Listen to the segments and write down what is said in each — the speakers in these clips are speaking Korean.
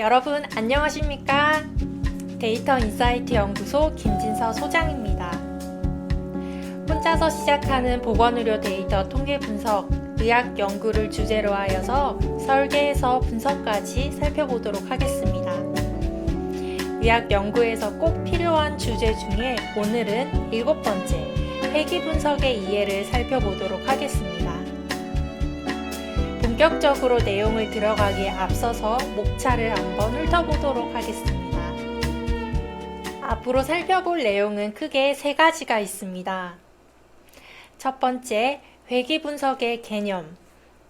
여러분 안녕하십니까? 데이터 인사이트 연구소 김진서 소장입니다. 혼자서 시작하는 보건의료 데이터 통계 분석, 의학 연구를 주제로 하여서 설계에서 분석까지 살펴보도록 하겠습니다. 의학 연구에서 꼭 필요한 주제 중에 오늘은 7번째, 회귀 분석의 이해를 살펴보도록 하겠습니다. 본격적으로 내용을 들어가기에 앞서서 목차를 한번 훑어보도록 하겠습니다. 앞으로 살펴볼 내용은 크게 3가지가 있습니다. 첫 번째, 회귀 분석의 개념.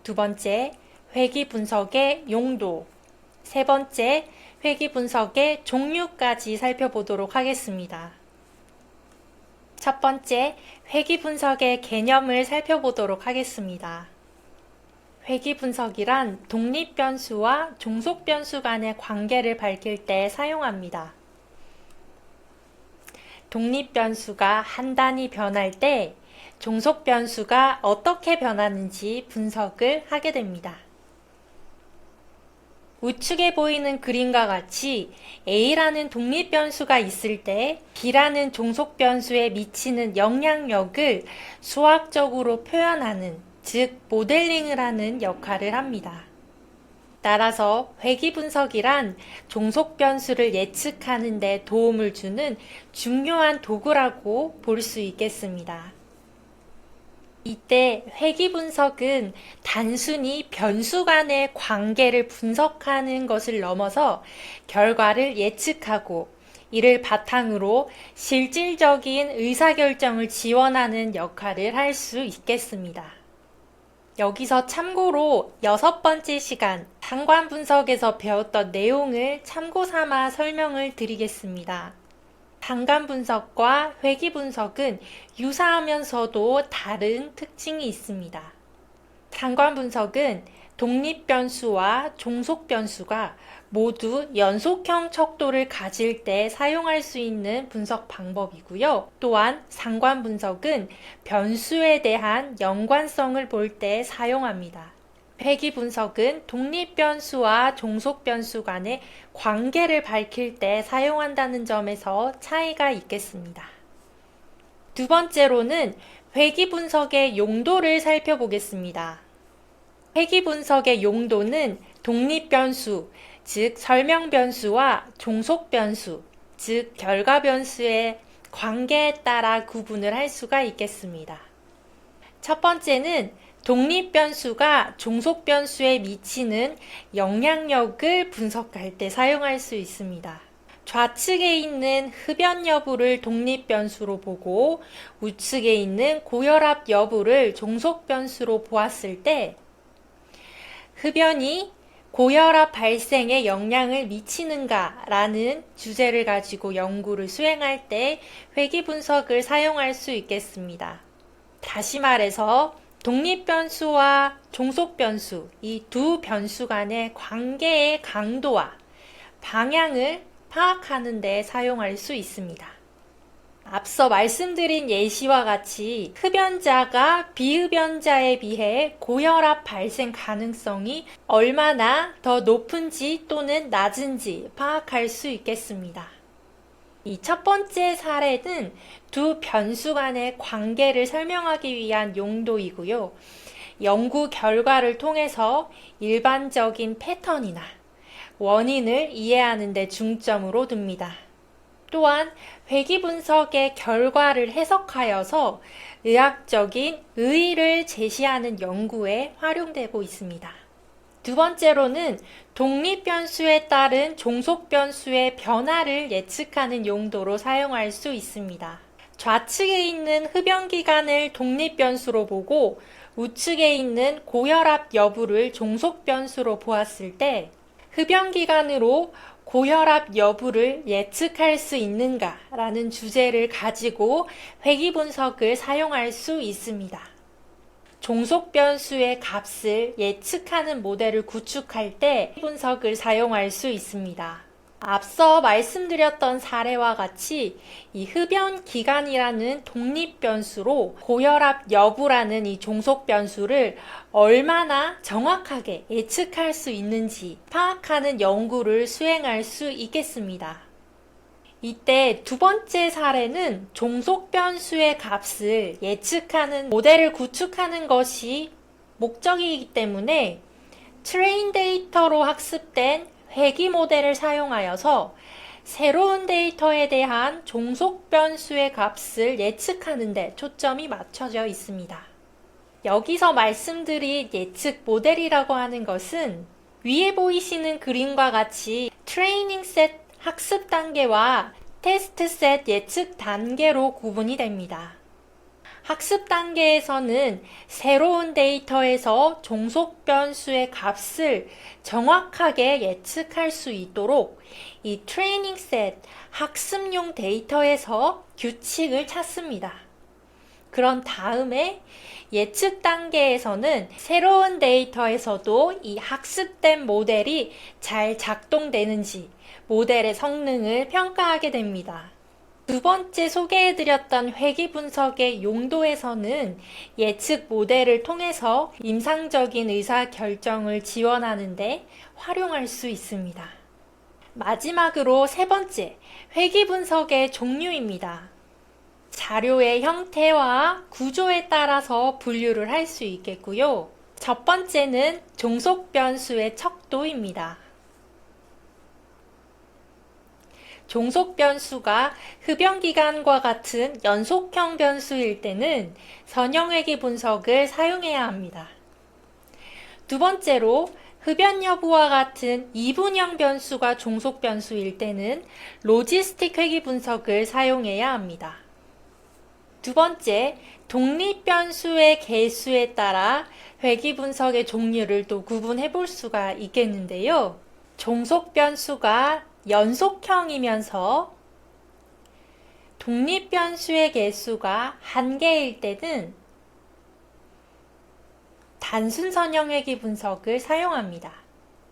두 번째, 회귀 분석의 용도. 세 번째, 회귀 분석의 종류까지 살펴보도록 하겠습니다. 첫 번째, 회귀 분석의 개념을 살펴보도록 하겠습니다. 회귀 분석이란 독립변수와 종속변수 간의 관계를 밝힐 때 사용합니다. 독립변수가 한 단위 변할 때 종속변수가 어떻게 변하는지 분석을 하게 됩니다. 우측에 보이는 그림과 같이 A라는 독립변수가 있을 때 B라는 종속변수에 미치는 영향력을 수학적으로 표현하는, 즉 모델링을 하는 역할을 합니다. 따라서 회귀 분석이란 종속변수를 예측하는 데 도움을 주는 중요한 도구라고 볼 수 있겠습니다. 이때 회귀 분석은 단순히 변수 간의 관계를 분석하는 것을 넘어서 결과를 예측하고 이를 바탕으로 실질적인 의사결정을 지원하는 역할을 할 수 있겠습니다. 여기서 참고로 6번째 시간 상관 분석에서 배웠던 내용을 참고 삼아 설명을 드리겠습니다. 상관 분석과 회귀 분석은 유사하면서도 다른 특징이 있습니다. 상관 분석은 독립변수와 종속변수가 모두 연속형 척도를 가질 때 사용할 수 있는 분석 방법이고요. 또한 상관 분석은 변수에 대한 연관성을 볼 때 사용합니다. 회귀 분석은 독립변수와 종속변수 간의 관계를 밝힐 때 사용한다는 점에서 차이가 있겠습니다. 두 번째로는 회귀 분석의 용도를 살펴보겠습니다. 회귀 분석의 용도는 독립변수, 즉 설명변수와 종속변수, 즉 결과변수의 관계에 따라 구분을 할 수가 있겠습니다. 첫 번째는 독립변수가 종속변수에 미치는 영향력을 분석할 때 사용할 수 있습니다. 좌측에 있는 흡연 여부를 독립변수로 보고 우측에 있는 고혈압 여부를 종속변수로 보았을 때 흡연이 고혈압 발생에 영향을 미치는가 라는 주제를 가지고 연구를 수행할 때 회귀 분석을 사용할 수 있겠습니다. 다시 말해서 독립변수와 종속변수, 이 두 변수 간의 관계의 강도와 방향을 파악하는 데 사용할 수 있습니다. 앞서 말씀드린 예시와 같이 흡연자가 비흡연자에 비해 고혈압 발생 가능성이 얼마나 더 높은지 또는 낮은지 파악할 수 있겠습니다. 이 첫 번째 사례는 두 변수 간의 관계를 설명하기 위한 용도이고요. 연구 결과를 통해서 일반적인 패턴이나 원인을 이해하는 데 중점으로 둡니다. 또한 회귀 분석의 결과를 해석하여서 의학적인 의의를 제시하는 연구에 활용되고 있습니다. 두 번째로는 독립변수에 따른 종속변수의 변화를 예측하는 용도로 사용할 수 있습니다. 좌측에 있는 흡연기간을 독립변수로 보고 우측에 있는 고혈압 여부를 종속변수로 보았을 때 흡연기간으로 고혈압 여부를 예측할 수 있는가 라는 주제를 가지고 회귀 분석을 사용할 수 있습니다. 종속변수의 값을 예측하는 모델을 구축할 때 분석을 사용할 수 있습니다. 앞서 말씀드렸던 사례와 같이 이 흡연 기간이라는 독립 변수로 고혈압 여부라는 이 종속 변수를 얼마나 정확하게 예측할 수 있는지 파악하는 연구를 수행할 수 있겠습니다. 이때 두 번째 사례는 종속 변수의 값을 예측하는 모델을 구축하는 것이 목적이기 때문에 트레인 데이터로 학습된 회귀 모델을 사용하여서 새로운 데이터에 대한 종속 변수의 값을 예측하는 데 초점이 맞춰져 있습니다. 여기서 말씀드린 예측 모델이라고 하는 것은 위에 보이시는 그림과 같이 트레이닝 셋 학습 단계와 테스트 셋 예측 단계로 구분이 됩니다. 학습 단계에서는 새로운 데이터에서 종속 변수의 값을 정확하게 예측할 수 있도록 이 트레이닝 셋 학습용 데이터에서 규칙을 찾습니다. 그런 다음에 예측 단계에서는 새로운 데이터에서도 이 학습된 모델이 잘 작동되는지 모델의 성능을 평가하게 됩니다. 두 번째 소개해드렸던 회귀 분석의 용도에서는 예측 모델을 통해서 임상적인 의사 결정을 지원하는 데 활용할 수 있습니다. 마지막으로 세 번째, 회귀 분석의 종류입니다. 자료의 형태와 구조에 따라서 분류를 할 수 있겠고요. 첫 번째는 종속 변수의 척도입니다. 종속 변수가 흡연 기간과 같은 연속형 변수일 때는 선형회귀 분석을 사용해야 합니다. 두 번째로 흡연 여부와 같은 이분형 변수가 종속 변수일 때는 로지스틱 회귀 분석을 사용해야 합니다. 두 번째, 독립 변수의 개수에 따라 회귀 분석의 종류를 또 구분해 볼 수가 있겠는데요. 종속 변수가 연속형이면서 독립 변수의 개수가 한 개일 때는 단순 선형회귀 분석을 사용합니다.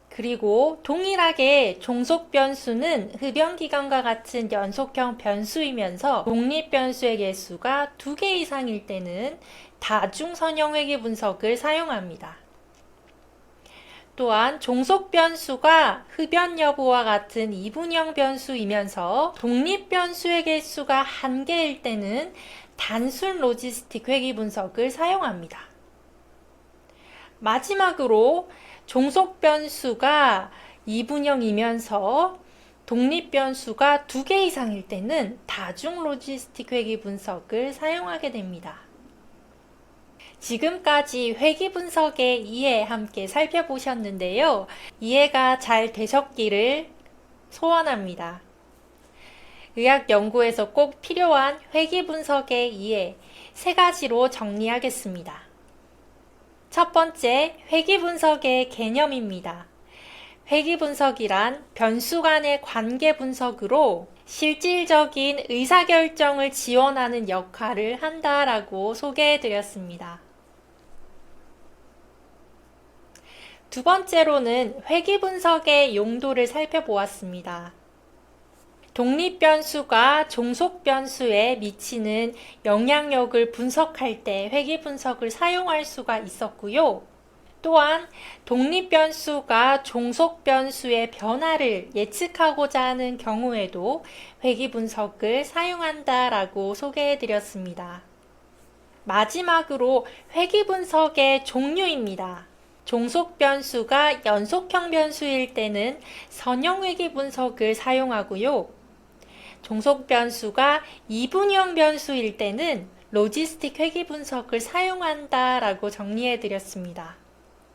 그리고 동일하게 종속 변수는 흡연 기간과 같은 연속형 변수이면서 독립 변수의 개수가 2개 이상일 때는 다중 선형회귀 분석을 사용합니다. 또한 종속 변수가 흡연 여부와 같은 이분형 변수이면서 독립 변수의 개수가 한 개일 때는 단순 로지스틱 회귀 분석을 사용합니다. 마지막으로 종속 변수가 이분형이면서 독립 변수가 2개 이상일 때는 다중 로지스틱 회귀 분석을 사용하게 됩니다. 지금까지 회귀 분석의 이해 함께 살펴보셨는데요. 이해가 잘 되셨기를 소원합니다. 의학 연구에서 꼭 필요한 회귀 분석의 이해 3가지로 정리하겠습니다. 첫 번째, 회귀 분석의 개념입니다. 회귀 분석이란 변수 간의 관계 분석으로 실질적인 의사결정을 지원하는 역할을 한다라고 소개해드렸습니다. 두 번째로는 회귀 분석의 용도를 살펴보았습니다. 독립 변수가 종속 변수에 미치는 영향력을 분석할 때 회귀 분석을 사용할 수가 있었고요. 또한 독립 변수가 종속 변수의 변화를 예측하고자 하는 경우에도 회귀 분석을 사용한다라고 소개해드렸습니다. 마지막으로 회귀 분석의 종류입니다. 종속 변수가 연속형 변수일 때는 선형 회귀 분석을 사용하고요. 종속 변수가 이분형 변수일 때는 로지스틱 회귀 분석을 사용한다라고 정리해드렸습니다.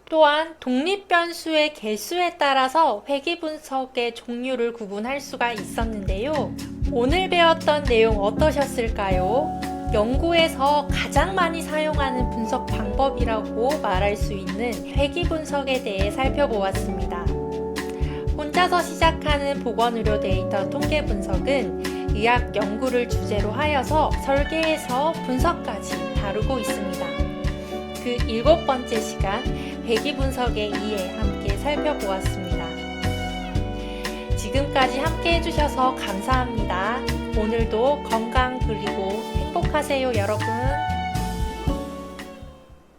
또한 독립 변수의 개수에 따라서 회귀 분석의 종류를 구분할 수가 있었는데요. 오늘 배웠던 내용 어떠셨을까요? 연구에서 가장 많이 사용하는 분석 방법이라고 말할 수 있는 회귀 분석에 대해 살펴보았습니다. 혼자서 시작하는 보건의료 데이터 통계 분석은 의학 연구를 주제로 하여서 설계에서 분석까지 다루고 있습니다. 그 7번째 시간 회귀 분석의 이해 함께 살펴보았습니다. 지금까지 함께 해주셔서 감사합니다. 오늘도 건강 그리고 행복하세요, 여러분.